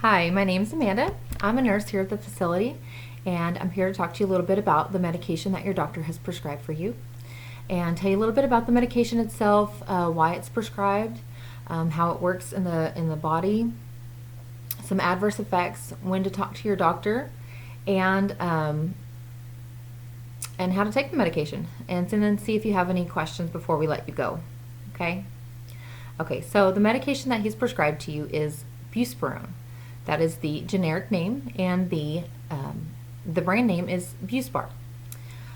Hi, my name is Amanda. I'm a nurse here at the facility, and I'm here to talk to you a little bit about the medication that your doctor has prescribed for you, and tell you a little bit about the medication itself, why it's prescribed, how it works in the body, some adverse effects, when to talk to your doctor, and how to take the medication, and then see if you have any questions before we let you go. Okay. Okay. So the medication that he's prescribed to you is buspirone. That is the generic name, and the brand name is Buspar.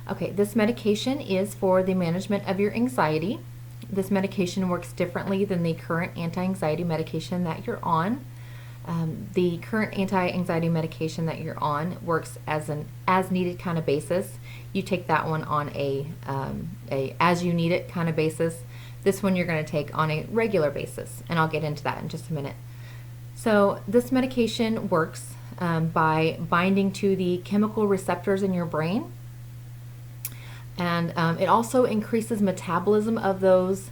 Okay, this medication is for the management of your anxiety. This medication works differently than the current anti-anxiety medication that you're on. The current anti-anxiety medication that you're on works as an as-needed kind of basis. You take that one on a as-you-need-it kind of basis. This one you're going to take on a regular basis, and I'll get into that in just a minute. So this medication works by binding to the chemical receptors in your brain, and it also increases metabolism of those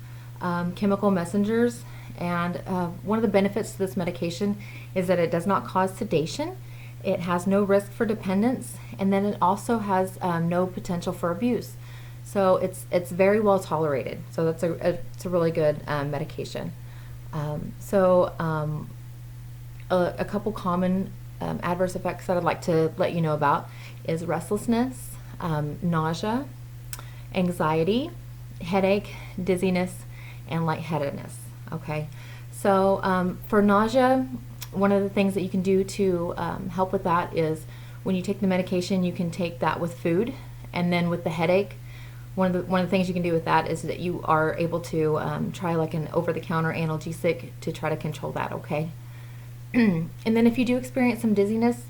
chemical messengers. And one of the benefits to this medication is that it does not cause sedation, it has no risk for dependence, and then it also has no potential for abuse. So it's very well tolerated. So it's a really good medication. A couple common adverse effects that I'd like to let you know about is restlessness, nausea, anxiety, headache, dizziness, and lightheadedness. Okay, so for nausea, one of the things that you can do to help with that is when you take the medication, you can take that with food, and then with the headache, one of the things you can do with that is that you are able to try like an over-the-counter analgesic to try to control that. Okay. And then if you do experience some dizziness,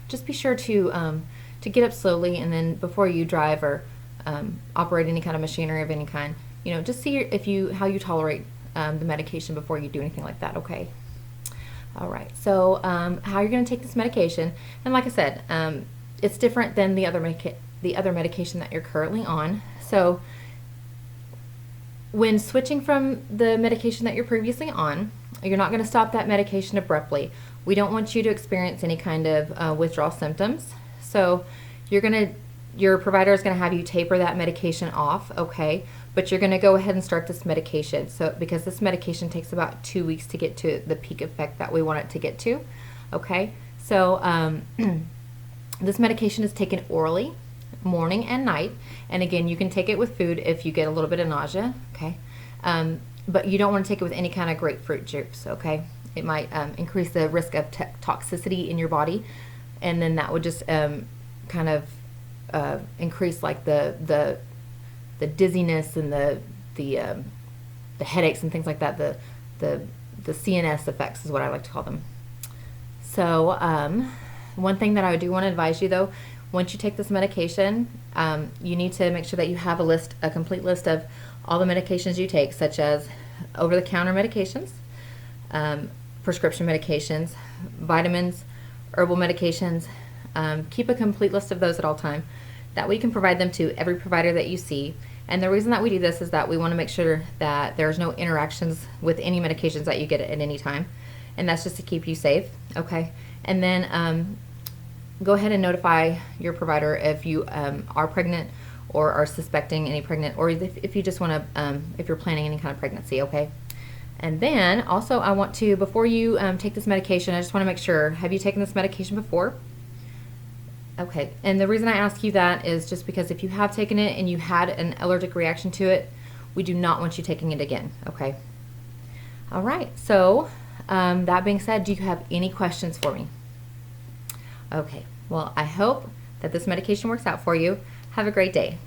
just be sure to get up slowly, and then before you drive or operate any kind of machinery of any kind, just see how you tolerate the medication before you do anything like that. Okay. All right. So how you're going to take this medication, and like I said, it's different than the other medication that you're currently on. So when switching from the medication that you're previously on, you're not going to stop that medication abruptly. We don't want you to experience any kind of withdrawal symptoms. So your provider is going to have you taper that medication off, okay? But you're going to go ahead and start this medication. So because this medication takes about 2 weeks to get to the peak effect that we want it to get to, okay? So this medication is taken orally, morning and night. And again, you can take it with food if you get a little bit of nausea, okay? But you don't want to take it with any kind of grapefruit juice, okay? It might increase the risk of toxicity in your body, and then that would just kind of increase like the dizziness and the headaches and things like that. The CNS effects is what I like to call them. So one thing that I do want to advise you though, once you take this medication, you need to make sure that you have a complete list of all the medications you take, such as over-the-counter medications, prescription medications, vitamins, herbal medications. Keep a complete list of those at all time. That way you can provide them to every provider that you see. And the reason that we do this is that we want to make sure that there's no interactions with any medications that you get at any time. And that's just to keep you safe, okay? And then go ahead and notify your provider if you are pregnant or are suspecting any pregnant, or if you just want to, if you're planning any kind of pregnancy, okay? And then also I want to, before you take this medication, I just want to make sure, have you taken this medication before? Okay, and the reason I ask you that is just because if you have taken it and you had an allergic reaction to it, we do not want you taking it again, okay? All right, so that being said, do you have any questions for me? Okay, well, I hope that this medication works out for you. Have a great day.